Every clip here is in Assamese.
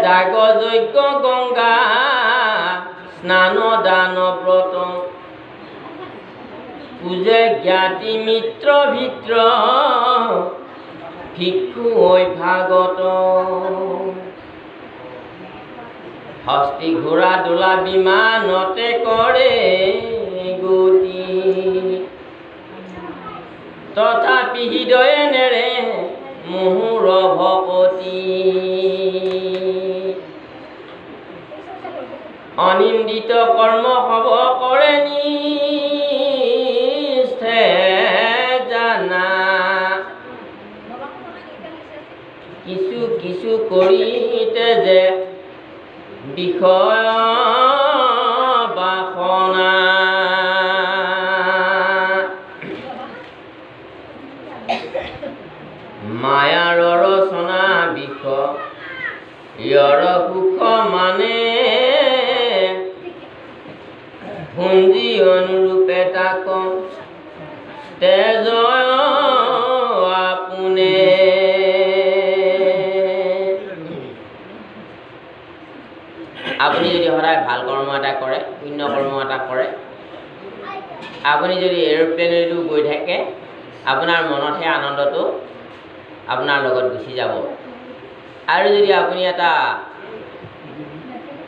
যাগ যজ্ঞ গংগা স্নান দান ব্ৰত পূজে জ্ঞাতি মিত্ৰ ভিত্ৰ ভিক্ষু হৈ ভাগত হস্তি ঘোড়া দোলা বিমানতে কৰে গতি তথাপি হৃদয়ে নেৰে মুহুৰ ভকতি অনিন্দিত কৰ্ম হব কৰে নিষ্ঠে জানা কিছু কিছু কৰিতে যে বিষয় বাসনা মায়াৰ ৰচনা বিষয়ৰ সুখ মানে ভুঞ্জি অনুৰূপে তাক তেজ আপোনে আপুনি যদি সদায় ভাল কৰ্ম এটা কৰে পুণ্য কৰ্ম এটা কৰে আপুনি যদি এৰোপ্লেনেৰেও গৈ থাকে আপোনাৰ মনতহে আনন্দটো আপোনাৰ লগত গুচি যাব আৰু যদি আপুনি এটা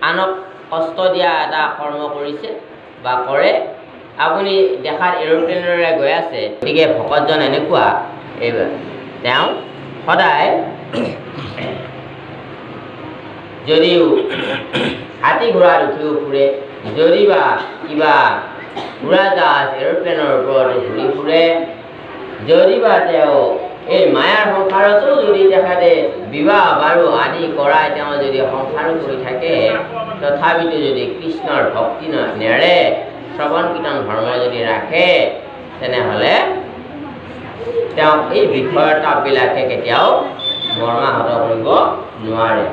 আনক কষ্ট দিয়া এটা কৰ্ম কৰিছে বা কৰে আপুনি দেখাত এৰোপ্লেনেৰে গৈ আছে গতিকে ভকতজন এনেকুৱা এইবাৰ তেওঁ সদায় যদিও হাতী ঘোঁৰাত উঠিও ফুৰে যদি বা কিবা উৰাজাহাজ এৰোপ্লেনৰ ওপৰত ঘূৰি ফুৰে যদি বা তেওঁ এই মায়াৰ সংসাৰতো যদি তেখেতে বিবাহ বাৰু আদি কৰাই তেওঁ যদি সংসাৰো কৰি থাকে তথাপিতো যদি কৃষ্ণৰ ভক্তি নেৰে শ্ৰৱণ কীৰ্তন ধৰ্ম যদি ৰাখে তেনেহ'লে তেওঁক এই বিষয়ৰ তাপবিলাকে কেতিয়াও মৰ্মাহত কৰিব নোৱাৰে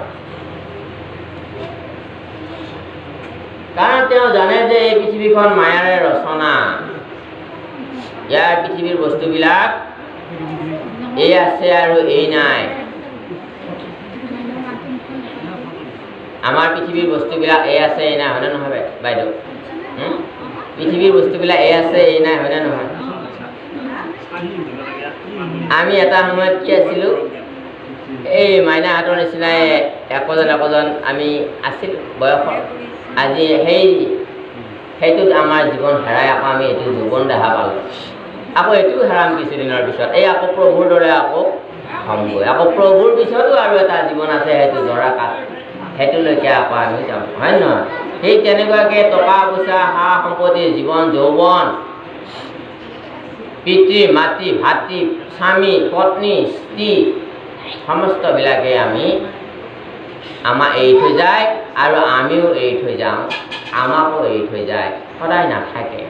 কাৰণ তেওঁ জানে যে এই পৃথিৱীখন মায়াৰে ৰচনা ইয়াৰ পৃথিৱীৰ বস্তুবিলাক এই আছে আৰু এই নাই আমাৰ পৃথিৱীৰ বস্তুবিলাক এই আছে এই নাই হয়নে নহয় বাইদেউ পৃথিৱীৰ বস্তুবিলাক এই আছে এই নাই হয়নে নহয় আমি এটা সময়ত কি আছিলোঁ এই মাইনাহঁতৰ নিচিনাই একোজন আমি আছিলোঁ বয়সৰ আজি সেইটোত আমাৰ জীৱন হেৰাই আকৌ আমি এইটো জীৱন দেখা পালোঁ আকৌ এইটোও হেৰাম কিছুদিনৰ পিছত এই আকৌ প্ৰভুৰ দৰে আকৌ হ'মগৈ আকৌ প্ৰভুৰ পিছতো আৰু এটা জীৱন আছে সেইটো জৰা কাঠ সেইটোলৈকে আকৌ আমি যাম হয় নহয় সেই তেনেকুৱাকৈ টকা পইচা সা সম্পত্তি জীৱন যৌৱন পিতৃ মাতৃ ভাতৃ স্বামী পত্নী স্ত্ৰী সমস্তবিলাকে আমাৰ এৰি থৈ যায় আৰু আমিও এৰি থৈ যাওঁ আমাকো এৰি থৈ যায় সদায় নাথাকে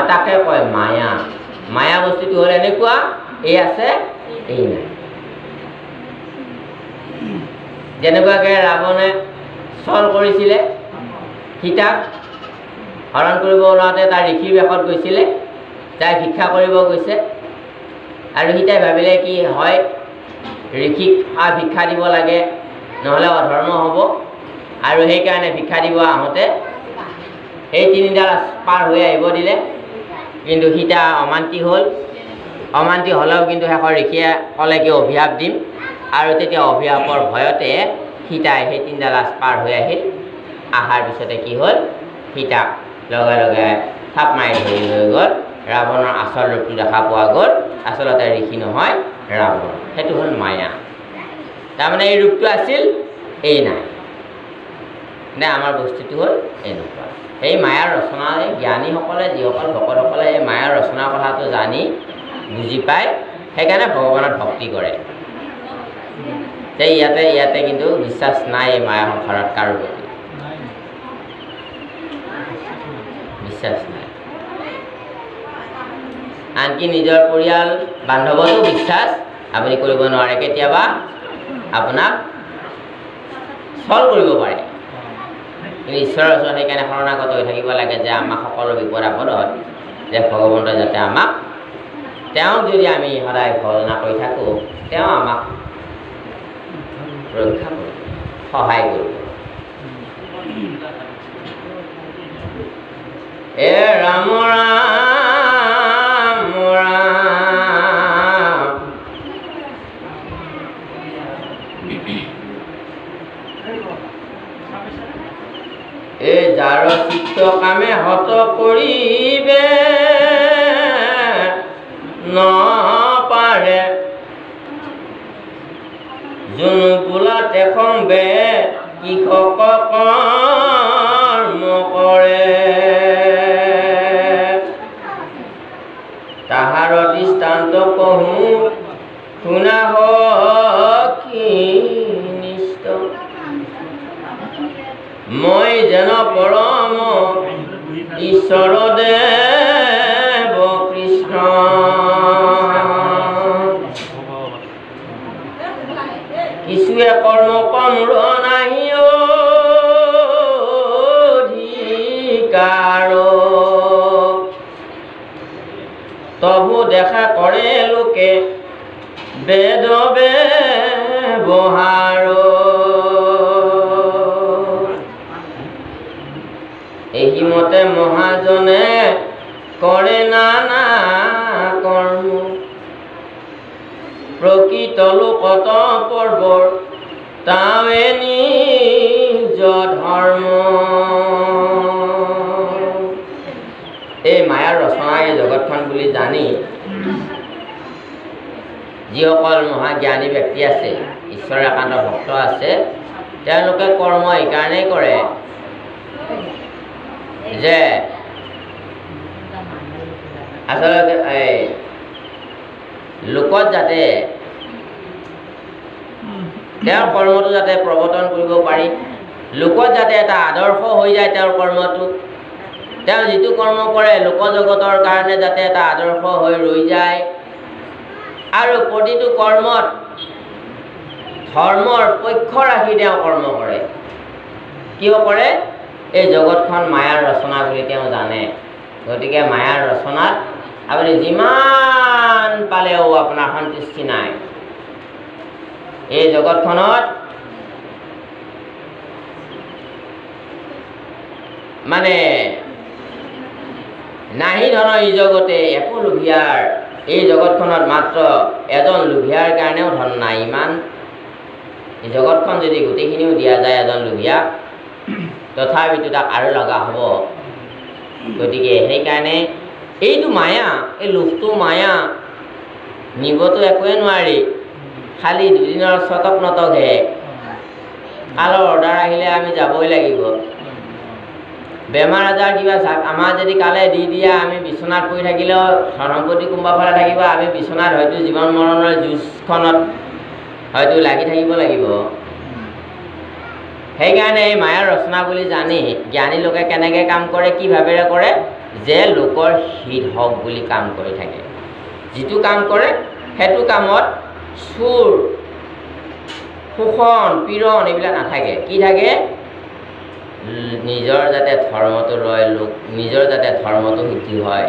তাকে কয় মায়া মায়া বস্তুটো হ'ল এনেকুৱা এই আছে এই নাই যেনেকুৱাকৈ ৰাৱণে ছল কৰিছিলে সীতাক হৰণ কৰিব ওলাওঁতে তাৰ ঋষিৰ বেশত গৈছিলে তাই ভিক্ষা কৰিব গৈছে আৰু সীতাই ভাবিলে কি হয় ঋষিক ভিক্ষা দিব লাগে নহ'লে অধৰ্ম হ'ব আৰু সেইকাৰণে ভিক্ষা দিব আহোঁতে সেই তিনিডাল পাৰ হৈ আহিব দিলে কিন্তু সীতা অমান্তি হ'ল অমান্তি হ'লেও কিন্তু শেষৰ ঋষিয়ে ক'লে কি অভিশাপ দিম আৰু তেতিয়া অভিশাপৰ ভয়তে সীতাই সেই তিনিডাল পাৰ হৈ আহিল অহাৰ পিছতে কি হ'ল সীতাক লগে লগে থাপ মাৰি ধৰি লৈ গ'ল ৰাৱণৰ আচল ৰূপটো দেখা পোৱা গ'ল আচলতে ঋষি নহয় ৰাৱণ সেইটো হ'ল মায়া তাৰমানে এই ৰূপটো আছিল এই নাই নে আমাৰ বস্তুটো হ'ল এনেকুৱা এই মায়াৰ ৰচনা জ্ঞানীসকলে যিসকল ভকতসকলে এই মায়াৰ ৰচনাৰ কথাটো জানি বুজি পায় সেইকাৰণে ভগৱানত ভক্তি কৰে যে ইয়াতে কিন্তু বিশ্বাস নাই এই মায়া সংসাৰত কাৰো প্ৰতি বিশ্বাস নাই আনকি নিজৰ পৰিয়াল বান্ধৱতো বিশ্বাস আপুনি কৰিব নোৱাৰে কেতিয়াবা আপোনাক ছল কৰিব পাৰে কিন্তু ঈশ্বৰৰ ওচৰত সেইকাৰণে শৰণাগত হৈ থাকিব লাগে যে আমাক সকলো বিপদ আপদত যে ভগৱন্তই যাতে আমাক তেওঁক যদি আমি সদায় ভজনা কৰি থাকোঁ তেওঁ আমাক ৰক্ষা কৰিব সহায় কৰিব। এ ৰাম ৰাম ৰাম এই যাৰ চিত্ত কামে হত কৰিবে নপাৰে যোন বোলা তেখন বে কৃষক কৰ্ম কৰে তাহাৰ দৃষ্টান্ত কহো শুনা কি নিষ্ঠ মই যেন পৰম ঈশ্বৰ দেৱ কৃষ্ণ কিছুৱে কৰ্ম কমৰ নাহি অধিকাৰ তবু দেখা কৰে লোকে বেদ ব্যৱহাৰ এইমতে মহাজনে কৰে নানা কৰ্ম প্ৰকৃত লোকত পৰ্বৰ তাৱে নিজ ধৰ্ম। এই মায়াৰ ৰচনা এই জগতখন বুলি জানি যিসকল মহাজ্ঞানী ব্যক্তি আছে ঈশ্বৰৰ একান্ত ভক্ত আছে তেওঁলোকে কৰ্ম এইকাৰণেই কৰে যে আচলতে লোকত যাতে তেওঁৰ কৰ্মটো যাতে প্ৰৱৰ্তন কৰিব পাৰি লোকত যাতে এটা আদৰ্শ হৈ যায় তেওঁৰ কৰ্মটো তেওঁ যিটো কৰ্ম কৰে লোকজগতৰ কাৰণে যাতে এটা আদৰ্শ হৈ ৰৈ যায় আৰু প্ৰতিটো কৰ্মত ধৰ্মৰ পক্ষ ৰাখি তেওঁ কৰ্ম কৰে কিয় কৰে এই জগতখন মায়াৰ ৰচনা বুলি তেওঁ জানে গতিকে মায়াৰ ৰচনাত আপুনি যিমান পালেও আপোনাৰ সন্তুষ্টি নাই এই জগতখনত মানে নাহি ধন এই জগতে একো লোভিয়াৰ এই জগতখনত মাত্ৰ এজন লোভিয়াৰ কাৰণেও ধন নাই ইমান এই জগতখন যদি গোটেইখিনিও দিয়া যায় এজন লোভিয়াক তথাপিতো তাক আৰু লগা হ'ব গতিকে সেইকাৰণে এইটো মায়া এই লোভটো মায়া নিবতো একোৱে নোৱাৰি খালি দুদিনৰ চটক নটকহে কালৰ অৰ্ডাৰ আহিলে আমি যাবই লাগিব বেমাৰ আজাৰ কিবা আমাৰ যদি কালে দি দিয়া আমি বিচনাত পৰি থাকিলেও সম্পত্তি কোনোবা ফালে থাকিব আমি বিচনাত হয়তো জীৱন মৰণৰ যুঁজখনত হয়তো লাগি থাকিব লাগিব সেইকাৰণে এই মায়াৰ ৰচনা বুলি জানি জ্ঞানী লোকে কেনেকৈ কাম কৰে কি ভাৱেৰে কৰে যে লোকৰ হিত হওক বুলি কাম কৰি থাকে যিটো কাম কৰে সেইটো কামত চুৰ শোষণ পীড়ন এইবিলাক নাথাকে কি থাকে নিজৰ যাতে ধৰ্মটো লয় লোক নিজৰ যাতে ধৰ্মটো সিদ্ধি হয়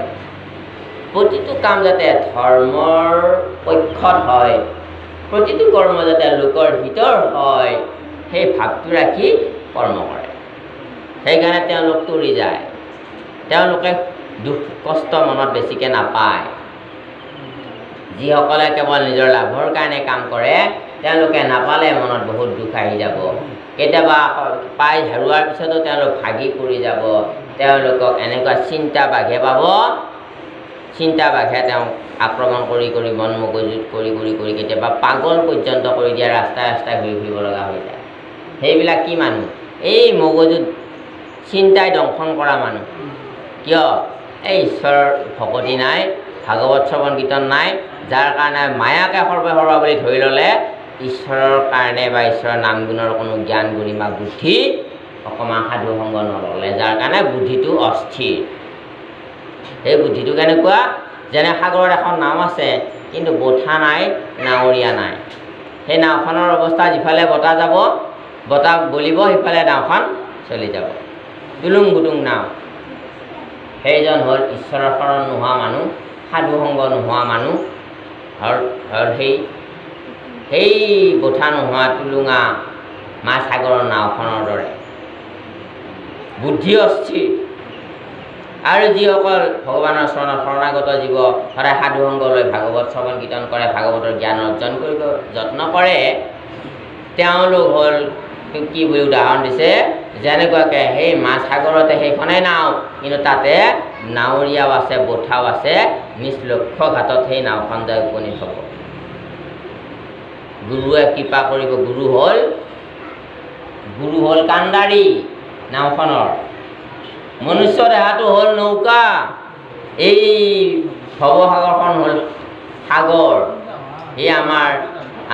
প্ৰতিটো কাম যাতে ধৰ্মৰ পক্ষত হয় প্ৰতিটো কৰ্ম যাতে লোকৰ হিতৰ হয় সেই ভাৱটো ৰাখি কৰ্ম কৰে সেইকাৰণে তেওঁলোক তৰি যায় তেওঁলোকে দুখ কষ্ট মনত বেছিকৈ নাপায় যিসকলে কেৱল নিজৰ লাভৰ কাৰণে কাম কৰে তেওঁলোকে নাপালে মনত বহুত দুখ আহি যাব কেতিয়াবা পাই হেৰুৱাৰ পিছতো তেওঁলোক ভাগি পৰি যাব তেওঁলোকক এনেকুৱা চিন্তা বাঘে পাব চিন্তা বাঘে তেওঁক আক্ৰমণ কৰি কৰি মন মগজুত কৰি কৰি কৰি কেতিয়াবা পাগল পৰ্যন্ত কৰি দিয়া ৰাস্তাই ৰাস্তাই ঘূৰি ফুৰিব লগা হৈ যায় সেইবিলাক কি মানুহ এই মগজুত চিন্তাই দংশন কৰা মানুহ কিয় এই ঈশ্বৰৰ ভকতি নাই ভাগৱত শ্ৰৱণ কীৰ্তন নাই যাৰ কাৰণে মায়াকে সৰ্বসৰ্বা বুলি ধৰি ল'লে ঈশ্বৰৰ কাৰণে বা ঈশ্বৰৰ নাম গুণৰ কোনো জ্ঞান গৰিমা বুদ্ধি অকণমান সাধু সংগ নল'লে যাৰ কাৰণে বুদ্ধিটো অস্থিৰ সেই বুদ্ধিটো কেনেকুৱা যেনে সাগৰত এখন নাও আছে কিন্তু বঠা নাই নাৱৰীয়া নাই সেই নাওখনৰ অৱস্থা যিফালে বতাহ যাব বতাহ বলিব সিফালে নাওখন চলি যাব টুলুং গুটুং নাও সেইজন হ'ল ঈশ্বৰৰ শৰণ নোহোৱা মানুহ সাধু সংগ নোহোৱা মানুহ আৰু সেই বঠা নোহোৱা টুলুঙা মাছ সাগৰৰ নাওখনৰ দৰে বুদ্ধি অস্থিৰ। আৰু যিসকল ভগৱানৰ চৰণত শৰণাগত জীৱ সদায় সাধু সংগ লৈ ভাগৱত শ্ৰৱণ কীৰ্তন কৰে, ভাগৱতৰ জ্ঞান অৰ্জন কৰিব যত্ন কৰে, তেওঁলোক হ'ল কি বুলি উদাহৰণ দিছে, যেনেকুৱাকৈ সেই মাছ সাগৰতে সেইখনেই নাও, কিন্তু তাতে নাৱৰীয়াও আছে, বঠাও আছে, নিজ লক্ষ্য ঘাটত সেই নাওখন যায় উপনীত হ'ব। গুৰুৱে কৃপা কৰিব। গুৰু হ'ল কাণ্ডাৰী নাওখনৰ, মনুষ্য দেহাটো হ'ল নৌকা, এই ভৱসাগৰখন হ'ল সাগৰ, এই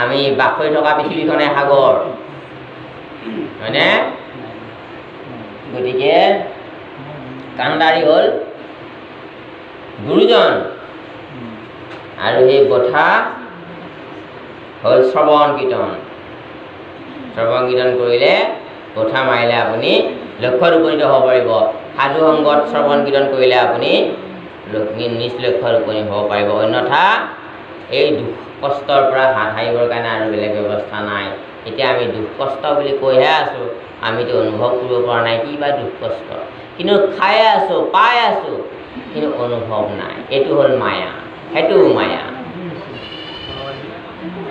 আমি বাস কৰি থকা পৃথিৱীখনে সাগৰ, হয়নে? গতিকে কাণ্ডাৰী হ'ল গুৰুজন, আৰু সেই বঠা হ'ল শ্ৰৱণ কীৰ্তন। শ্ৰৱণ কীৰ্তন কৰিলে, বঠা মাৰিলে আপুনি লক্ষ্যত উপনীত হ'ব পাৰিব। সাধু সংগত শ্ৰৱণ কীৰ্তন কৰিলে আপুনি নিজ লক্ষ্যত উপনীত হ'ব পাৰিব। অন্যথা এই দুখ কষ্টৰ পৰা হাত সাৰিবৰ কাৰণে আৰু বেলেগ ব্যৱস্থা নাই। এতিয়া আমি দুখ কষ্ট বুলি কৈহে আছোঁ, আমিতো অনুভৱ কৰিব পৰা নাই কি বা দুখ কষ্ট, কিন্তু খাই আছোঁ, পাই আছোঁ, কিন্তু অনুভৱ নাই। এইটো হ'ল মায়া, সেইটোও মায়া,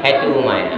সেইটোও মায়া।